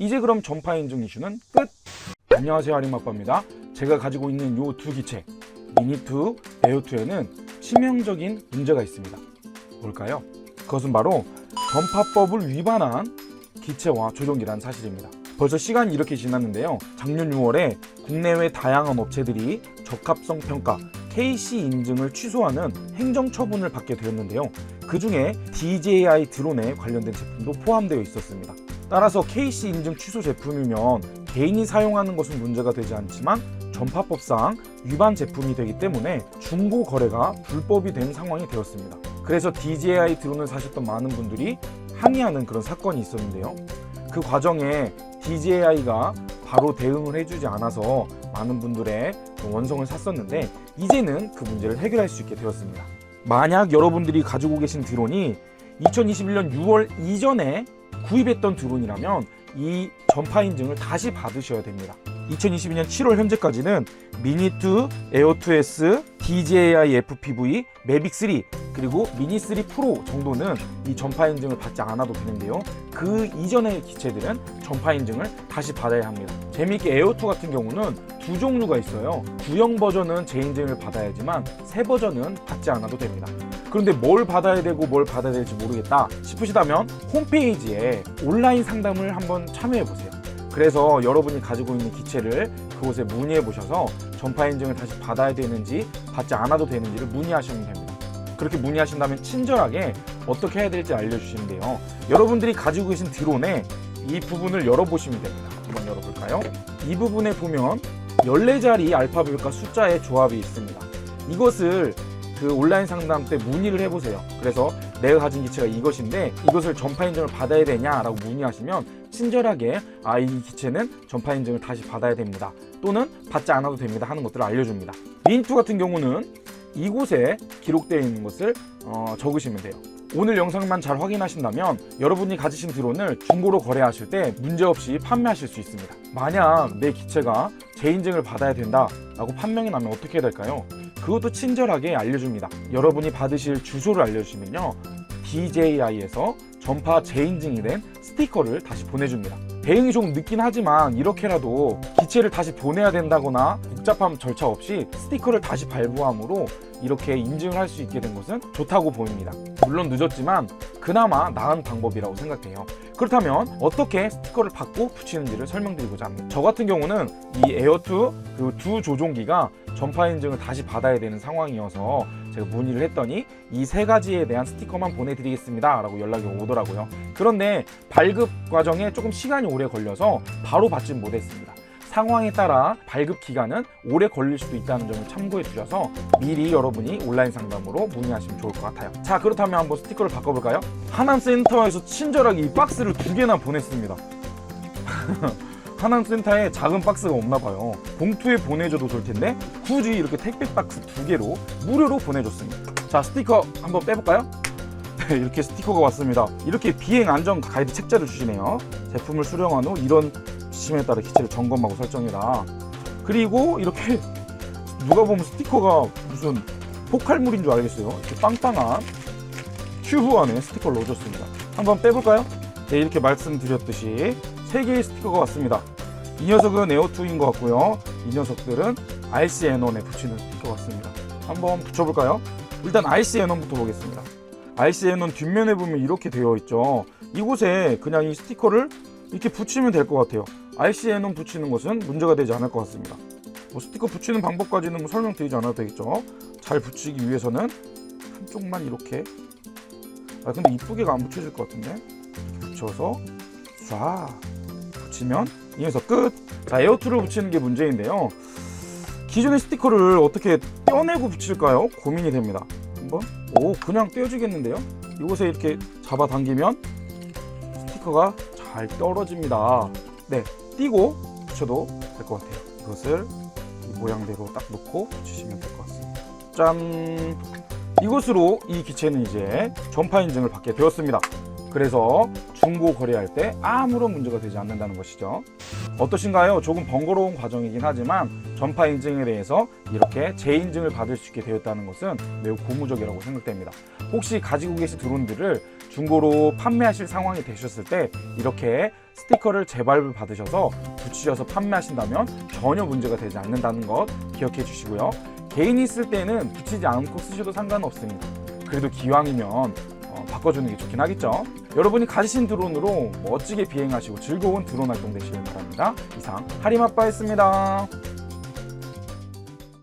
이제 그럼 전파 인증 이슈는 끝! 안녕하세요, 할인마빠입니다. 제가 가지고 있는 이 두 기체 미니2, 에어2에는 치명적인 문제가 있습니다. 뭘까요? 그것은 바로 전파법을 위반한 기체와 조종기라는 사실입니다. 벌써 시간이 이렇게 지났는데요. 작년 6월에 국내외 다양한 업체들이 적합성 평가 KC 인증을 취소하는 행정처분을 받게 되었는데요. 그 중에 DJI 드론에 관련된 제품도 포함되어 있었습니다. 따라서 KC 인증 취소 제품이면 개인이 사용하는 것은 문제가 되지 않지만 전파법상 위반 제품이 되기 때문에 중고 거래가 불법이 된 상황이 되었습니다. 그래서 DJI 드론을 사셨던 많은 분들이 항의하는 그런 사건이 있었는데요. 그 과정에 DJI가 바로 대응을 해주지 않아서 많은 분들의 원성을 샀었는데 이제는 그 문제를 해결할 수 있게 되었습니다. 만약 여러분들이 가지고 계신 드론이 2021년 6월 이전에 구입했던 드론이라면 이 전파 인증을 다시 받으셔야 됩니다. 2022년 7월 현재까지는 미니2, 에어2S, DJI FPV, 매빅3 그리고 미니3 프로 정도는 이 전파 인증을 받지 않아도 되는데요. 그 이전의 기체들은 전파 인증을 다시 받아야 합니다. 재미있게 에어2 같은 경우는 두 종류가 있어요. 구형 버전은 재인증을 받아야지만 새 버전은 받지 않아도 됩니다. 그런데 뭘 받아야 되고 뭘 받아야 될지 모르겠다 싶으시다면 홈페이지에 온라인 상담을 한번 참여해 보세요. 그래서 여러분이 가지고 있는 기체를 그곳에 문의해 보셔서 전파 인증을 다시 받아야 되는지 받지 않아도 되는지를 문의하시면 됩니다. 그렇게 문의하신다면 친절하게 어떻게 해야 될지 알려주시는데요. 여러분들이 가지고 계신 드론에 이 부분을 열어보시면 됩니다. 한번 열어볼까요? 이 부분에 보면 14자리 알파벳과 숫자의 조합이 있습니다. 이것을 그 온라인 상담 때 문의를 해보세요. 그래서 내가 가진 기체가 이것인데 이것을 전파 인증을 받아야 되냐라고 문의하시면 친절하게 이 기체는 전파 인증을 다시 받아야 됩니다. 또는 받지 않아도 됩니다 하는 것들을 알려줍니다. 미니2 같은 경우는 이곳에 기록되어 있는 것을 적으시면 돼요. 오늘 영상만 잘 확인하신다면 여러분이 가지신 드론을 중고로 거래하실 때 문제없이 판매하실 수 있습니다. 만약 내 기체가 재인증을 받아야 된다라고 판명이 나면 어떻게 해야 될까요? 그것도 친절하게 알려줍니다. 여러분이 받으실 주소를 알려주시면요, DJI에서 전파 재인증이 된 스티커를 다시 보내줍니다. 대응이 좀 늦긴 하지만 이렇게라도 기체를 다시 보내야 된다거나 복잡한 절차 없이 스티커를 다시 발부함으로 이렇게 인증을 할 수 있게 된 것은 좋다고 보입니다. 물론 늦었지만 그나마 나은 방법이라고 생각해요. 그렇다면 어떻게 스티커를 받고 붙이는지를 설명드리고자 합니다. 저 같은 경우는 이 에어2 그리고 두 조종기가 전파 인증을 다시 받아야 되는 상황이어서 제가 문의를 했더니 이 세 가지에 대한 스티커만 보내드리겠습니다 라고 연락이 오더라고요. 그런데 발급 과정에 조금 시간이 오래 걸려서 바로 받지 못했습니다. 상황에 따라 발급 기간은 오래 걸릴 수도 있다는 점을 참고해 주셔서 미리 여러분이 온라인 상담으로 문의하시면 좋을 것 같아요. 자, 그렇다면 한번 스티커를 바꿔볼까요? 하남센터에서 친절하게 이 박스를 2개나 보냈습니다. 하남센터에 작은 박스가 없나봐요. 봉투에 보내줘도 좋을 텐데 굳이 이렇게 택배 박스 2개로 무료로 보내줬습니다. 자, 스티커 한번 빼볼까요? 네, 이렇게 스티커가 왔습니다. 이렇게 비행 안전 가이드 책자를 주시네요. 제품을 수령한 후 이런 지침에 따라 기체를 점검하고 설정해라. 그리고 이렇게 누가 보면 스티커가 무슨 폭발물인 줄 알겠어요. 이렇게 빵빵한 튜브 안에 스티커를 넣어줬습니다. 한번 빼볼까요? 네, 이렇게 말씀드렸듯이 3개의 스티커가 왔습니다. 이 녀석은 에어2인 것 같고요. 이 녀석들은 RCN1에 붙이는 스티커 같습니다. 한번 붙여볼까요? 일단 RCN1부터 보겠습니다. RCN1 뒷면에 보면 이렇게 되어 있죠. 이곳에 그냥 이 스티커를 이렇게 붙이면 될 것 같아요. RCN1 붙이는 것은 문제가 되지 않을 것 같습니다. 스티커 붙이는 방법까지는 설명드리지 않아도 되겠죠. 잘 붙이기 위해서는 한쪽만 이렇게, 근데 이쁘게가 안 붙여질 것 같은데, 붙여서 쏴 붙이면 이 녀석 끝. 자, 에어2를 붙이는 게 문제인데요. 기존의 스티커를 어떻게 떼어내고 붙일까요? 고민이 됩니다. 한번 그냥 떼어지겠는데요. 이곳에 이렇게 잡아당기면 스티커가 잘 떨어집니다. 네, 띄고 붙여도 될 것 같아요. 이것을 이 모양대로 딱 놓고 붙이시면 될 것 같습니다. 짠! 이것으로 이 기체는 이제 전파 인증을 받게 되었습니다. 그래서 중고 거래할 때 아무런 문제가 되지 않는다는 것이죠. 어떠신가요? 조금 번거로운 과정이긴 하지만 전파 인증에 대해서 이렇게 재인증을 받을 수 있게 되었다는 것은 매우 고무적이라고 생각됩니다. 혹시 가지고 계신 드론들을 중고로 판매하실 상황이 되셨을 때 이렇게 스티커를 재발급 받으셔서 붙이셔서 판매하신다면 전혀 문제가 되지 않는다는 것 기억해 주시고요. 개인이 쓸 때는 붙이지 않고 쓰셔도 상관없습니다. 그래도 기왕이면 바꿔주는 게 좋긴 하겠죠. 여러분이 가지신 드론으로 멋지게 비행하시고 즐거운 드론 활동 되시길 바랍니다. 이상 하림아빠였습니다.